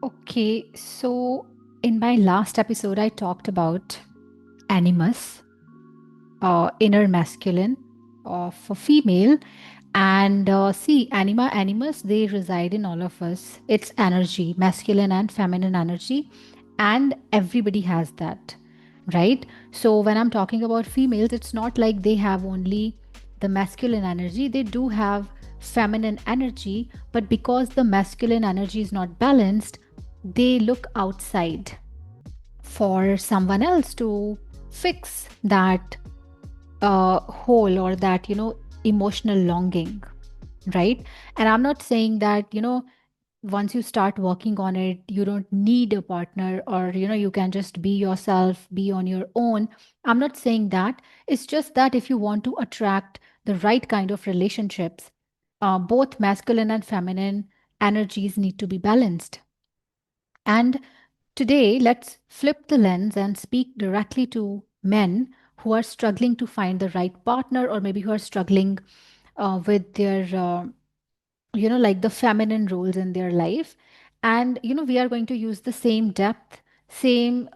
Okay, so in my last episode, I talked about animus, inner masculine of a female. And see, anima, animus, they reside in all of us. It's energy, masculine and feminine energy. And everybody has that, right? So when I'm talking about females, it's not like they have only the masculine energy, they do have feminine energy. But because the masculine energy is not balanced, they look outside for someone else to fix that hole or that, emotional longing, right? And I'm not saying that, once you start working on it, you don't need a partner, or, you can just be yourself, be on your own. I'm not saying that. It's just that if you want to attract the right kind of relationships, both masculine and feminine energies need to be balanced. And today, let's flip the lens and speak directly to men who are struggling to find the right partner, or maybe who are struggling with their, like the feminine roles in their life. And, we are going to use the same depth, same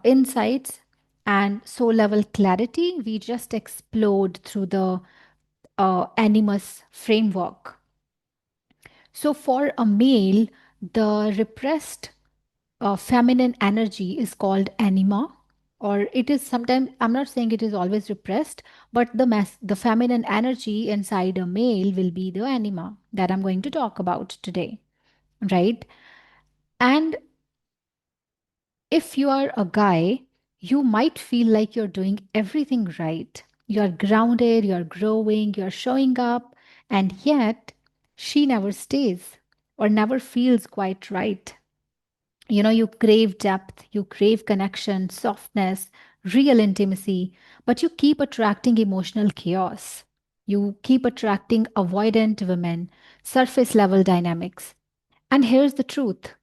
insights, and soul level clarity. We just explode through the animus framework. So, for a male, the repressed feminine energy is called anima, or it is sometimes, I'm not saying it is always repressed, but the feminine energy inside a male will be the anima that I'm going to talk about today, right? And if you are a guy, you might feel like you're doing everything right. You're grounded, you're growing, you're showing up, and yet she never stays or never feels quite right. You crave depth, you crave connection, softness, real intimacy, but you keep attracting emotional chaos. You keep attracting avoidant women, surface level dynamics. And here's the truth.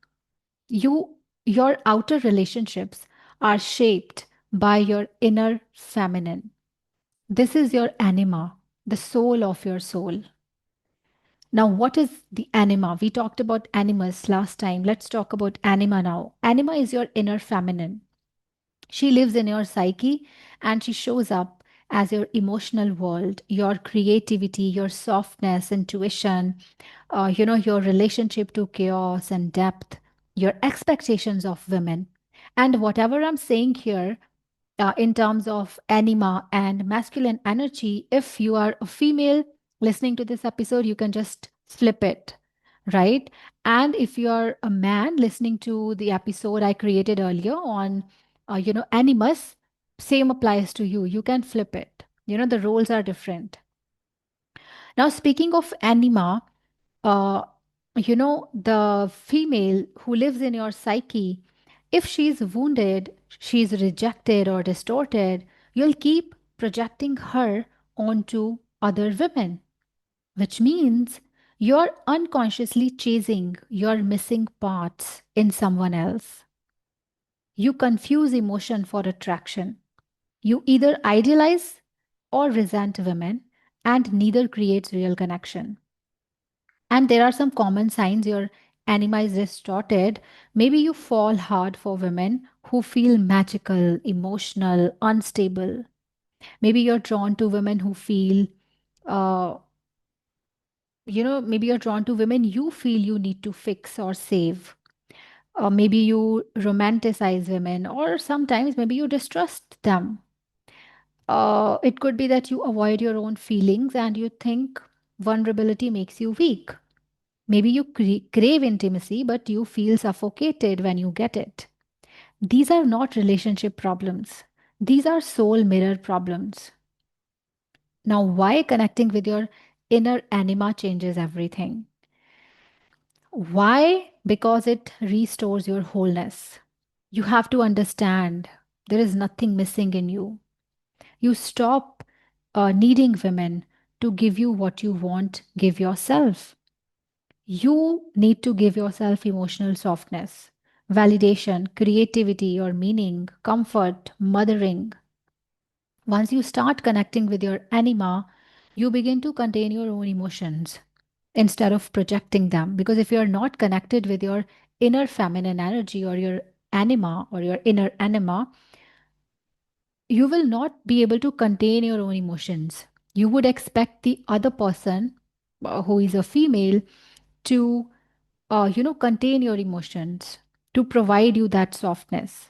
Your outer relationships are shaped by your inner feminine. This is your anima, the soul of your soul. Now, what is the anima? We talked about animus last time. Let's talk about anima now. Anima is your inner feminine. She lives in your psyche and she shows up as your emotional world, your creativity, your softness, intuition, your relationship to chaos and depth, your expectations of women. And whatever I'm saying here, in terms of anima and masculine energy, if you are a female listening to this episode, you can just flip it, right? And if you're a man listening to the episode I created earlier on, animus, same applies to you. You can flip it. The roles are different. Now, speaking of anima, uh, the female who lives in your psyche, if she's wounded, she's rejected or distorted, you'll keep projecting her onto other women, which means you're unconsciously chasing your missing parts in someone else. You confuse emotion for attraction. You either idealize or resent women, and neither creates real connection. And there are some common signs your anima is distorted. Maybe you fall hard for women who feel magical, emotional, unstable. Maybe you're drawn to women who feel, uh, maybe you're drawn to women you feel you need to fix or save. Or maybe you romanticize women, or sometimes maybe you distrust them. It could be that you avoid your own feelings and you think vulnerability makes you weak. Maybe you crave intimacy, but you feel suffocated when you get it. These are not relationship problems. These are soul mirror problems. Now, why connecting with your inner anima changes everything? Why? Because it restores your wholeness. You have to understand there is nothing missing in you. You stop needing women to give you what you want, give yourself. You need to give yourself emotional softness, validation, creativity or meaning, comfort, mothering. Once you start connecting with your anima, you begin to contain your own emotions instead of projecting them. Because if you're not connected with your inner feminine energy or your anima or your inner anima, you will not be able to contain your own emotions. You would expect the other person, who is a female, to contain your emotions, to provide you that softness.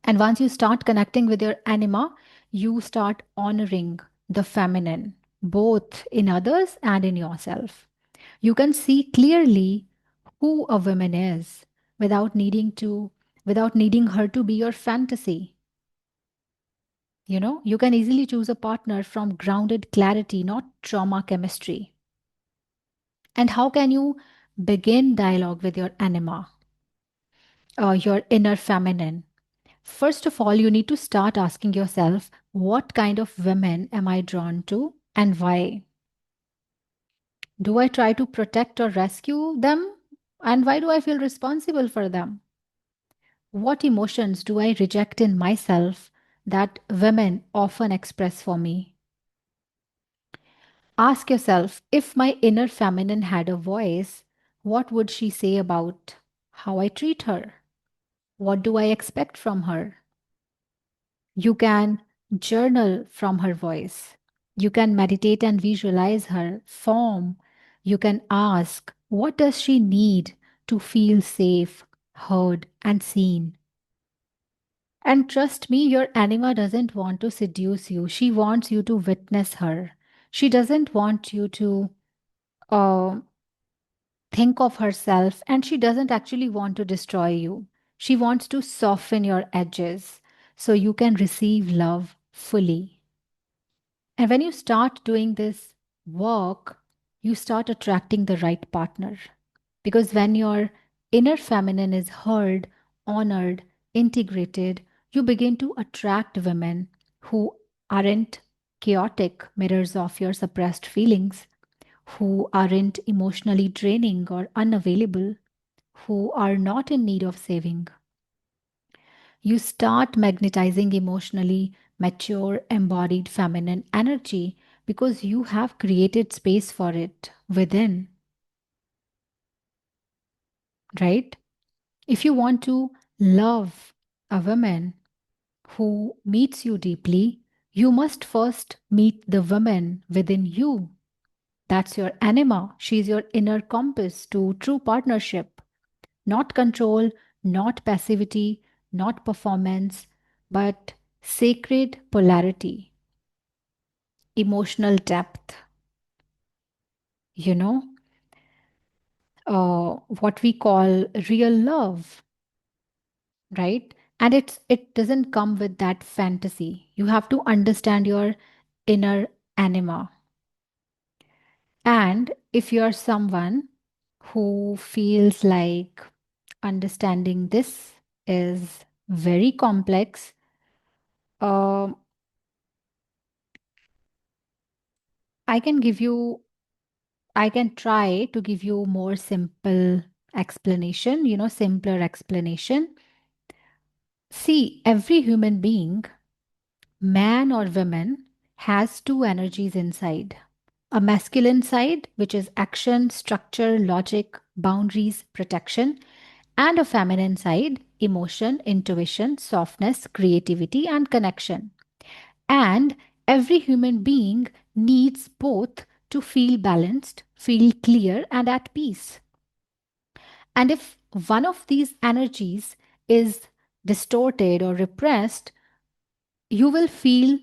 And once you start connecting with your anima, you start honoring the feminine, both in others and in yourself. You can see clearly who a woman is without without needing her to be your fantasy. You can easily choose a partner from grounded clarity, not trauma chemistry. And how can you begin dialogue with your anima, your inner feminine? First of all, you need to start asking yourself, what kind of women am I drawn to and why? Do I try to protect or rescue them? And why do I feel responsible for them? What emotions do I reject in myself that women often express for me? Ask yourself, if my inner feminine had a voice, what would she say about how I treat her? What do I expect from her? You can journal from her voice. You can meditate and visualize her form. You can ask, what does she need to feel safe, heard, and seen? And trust me, your anima doesn't want to seduce you. She wants you to witness her. She doesn't want you to uh, think of herself, and she doesn't actually want to destroy you. She wants to soften your edges so you can receive love fully. And when you start doing this work, you start attracting the right partner. Because when your inner feminine is heard, honored, integrated, you begin to attract women who aren't chaotic mirrors of your suppressed feelings, who aren't emotionally draining or unavailable, who are not in need of saving. You start magnetizing emotionally mature, embodied feminine energy because you have created space for it within, right? If you want to love a woman who meets you deeply, you must first meet the woman within you. That's your anima. She's your inner compass to true partnership. Not control, not passivity, not performance, but sacred polarity, emotional depth, you know, what we call real love, right? And it doesn't come with that fantasy. You have to understand your inner anima. And if you're someone who feels like understanding this is very complex, um, I can give you, I can try to give you more simple explanation, simpler explanation. See, every human being, man or woman, has two energies inside. A masculine side, which is action, structure, logic, boundaries, protection, and a feminine side, emotion, intuition, softness, creativity, and connection. And every human being needs both to feel balanced, feel clear, and at peace. And if one of these energies is distorted or repressed, you will feel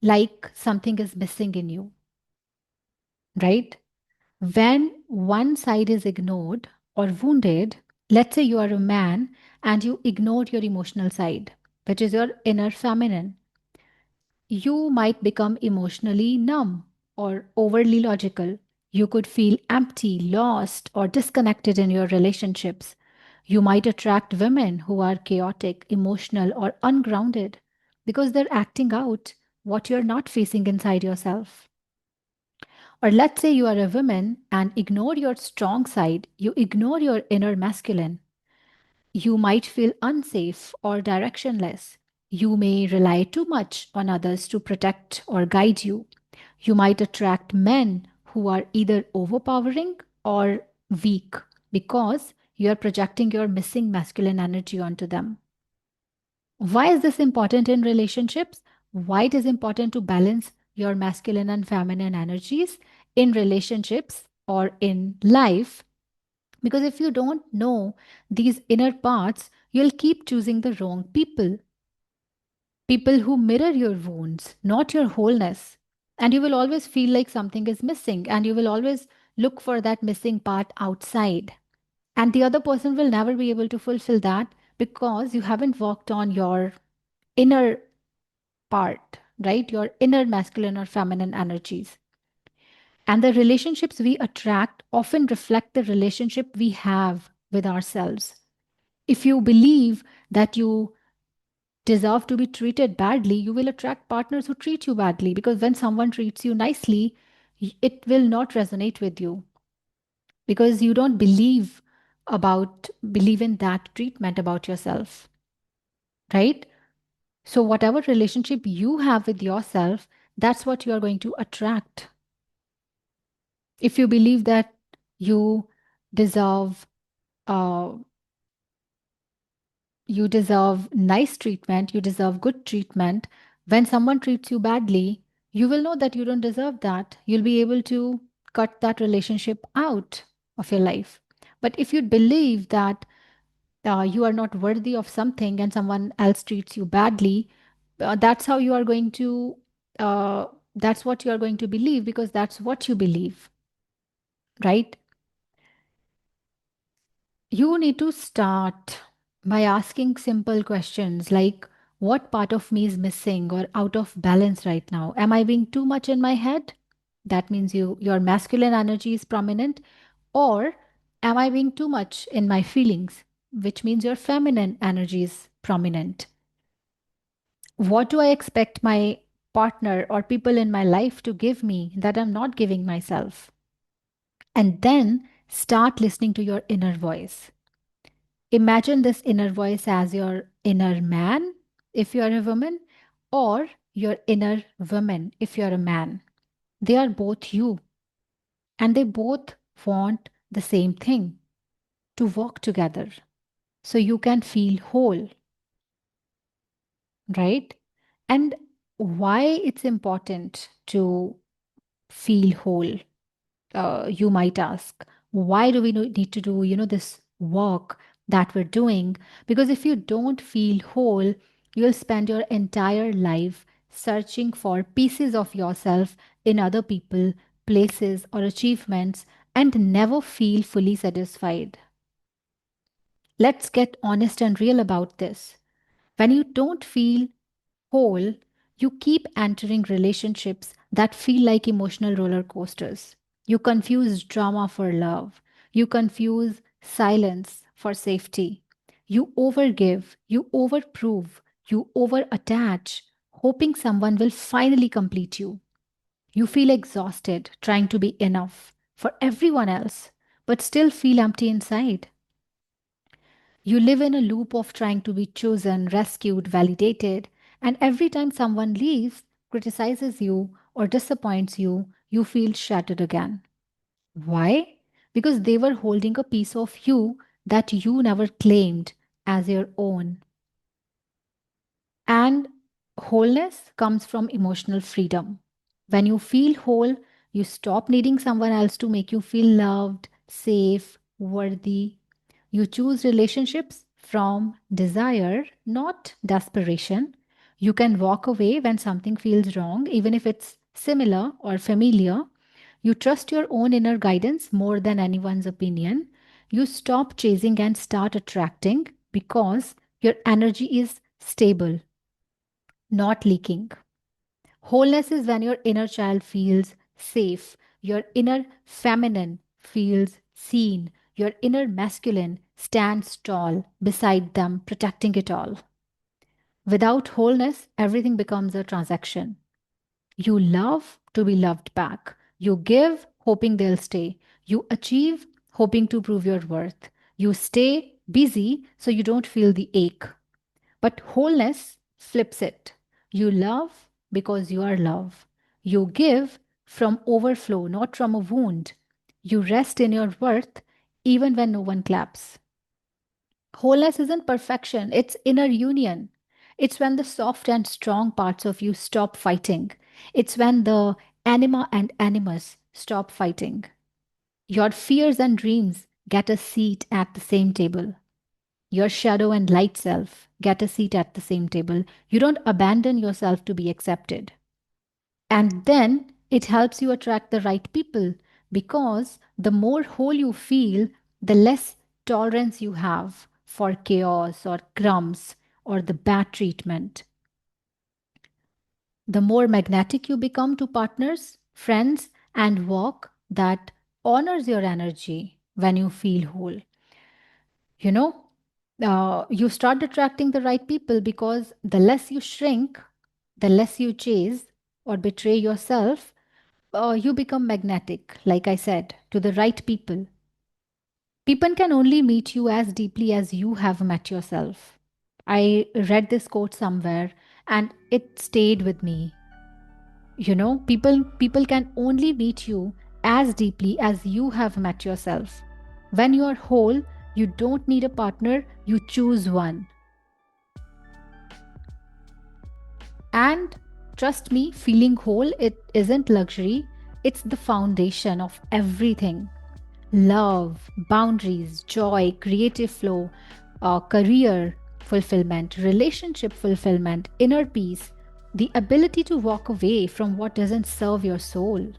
like something is missing in you, right? When one side is ignored or wounded, let's say you are a man and you ignored your emotional side, which is your inner feminine, you might become emotionally numb or overly logical. You could feel empty, lost, or disconnected in your relationships. You might attract women who are chaotic, emotional, or ungrounded because they're acting out what you're not facing inside yourself. Or let's say you are a woman and ignore your strong side, you ignore your inner masculine. You might feel unsafe or directionless. You may rely too much on others to protect or guide you. You might attract men who are either overpowering or weak because you're projecting your missing masculine energy onto them. Why is this important in relationships? Why it is important to balance your masculine and feminine energies in relationships or in life? Because if you don't know these inner parts, you'll keep choosing the wrong people, people who mirror your wounds, not your wholeness. And you will always feel like something is missing, and you will always look for that missing part outside. And the other person will never be able to fulfill that because you haven't worked on your inner part, right? Your inner masculine or feminine energies. And the relationships we attract often reflect the relationship we have with ourselves. If you believe that you deserve to be treated badly, you will attract partners who treat you badly, because when someone treats you nicely, it will not resonate with you because you don't believe in that treatment about yourself, right? So whatever relationship you have with yourself, that's what you are going to attract. If you believe that you deserve uh, you deserve nice treatment, you deserve good treatment, when someone treats you badly, you will know that you don't deserve that. You'll be able to cut that relationship out of your life. But if you believe that you are not worthy of something and someone else treats you badly, that's how you are going to uh, that's what you are going to believe, because that's what you believe, right? You need to start by asking simple questions like, what part of me is missing or out of balance right now? Am I being too much in my head? That means your masculine energy is prominent. Or am I being too much in my feelings? Which means your feminine energy is prominent. What do I expect my partner or people in my life to give me that I'm not giving myself? And then start listening to your inner voice. Imagine this inner voice as your inner man if you're a woman, or your inner woman if you're a man. They are both you, and they both want the same thing, to walk together so you can feel whole, right? And why it's important to feel whole, you might ask. Why do we need to do this work that we're doing? Because if you don't feel whole, you'll spend your entire life searching for pieces of yourself in other people, places, or achievements, and never feel fully satisfied. Let's get honest and real about this. When you don't feel whole, you keep entering relationships that feel like emotional roller coasters. You confuse drama for love. You confuse silence for safety. You overgive, you overprove, you overattach, hoping someone will finally complete you. You feel exhausted trying to be enough for everyone else, but still feel empty inside. You live in a loop of trying to be chosen, rescued, validated, and every time someone leaves, criticizes you, or disappoints you, you feel shattered again. Why? Because they were holding a piece of you that you never claimed as your own. And wholeness comes from emotional freedom. When you feel whole, you stop needing someone else to make you feel loved, safe, worthy. You choose relationships from desire, not desperation. You can walk away when something feels wrong, even if it's similar or familiar. You trust your own inner guidance more than anyone's opinion. You stop chasing and start attracting because your energy is stable, not leaking. Wholeness is when your inner child feels safe, your inner feminine feels seen, your inner masculine stands tall beside them, protecting it all. Without wholeness, everything becomes a transaction. You love to be loved back. You give, hoping they'll stay. You achieve, hoping to prove your worth. You stay busy so you don't feel the ache. But wholeness flips it. You love because you are love. You give from overflow, not from a wound. You rest in your worth even when no one claps. Wholeness isn't perfection, it's inner union. It's when the soft and strong parts of you stop fighting. It's when the anima and animus stop fighting. Your fears and dreams get a seat at the same table. Your shadow and light self get a seat at the same table. You don't abandon yourself to be accepted. And then it helps you attract the right people because the more whole you feel, the less tolerance you have for chaos or crumbs or the bad treatment. The more magnetic you become to partners, friends, and work that honors your energy when you feel whole. You know, you start attracting the right people because the less you shrink, the less you chase or betray yourself, you become magnetic, like I said, to the right people. People can only meet you as deeply as you have met yourself. I read this quote somewhere and it stayed with me. People can only meet you as deeply as you have met yourself. When you are whole, you don't need a partner, you choose one. And trust me, feeling whole, it isn't luxury, it's the foundation of everything. Love, boundaries, joy, creative flow, career fulfillment, relationship fulfillment, inner peace, the ability to walk away from what doesn't serve your soul.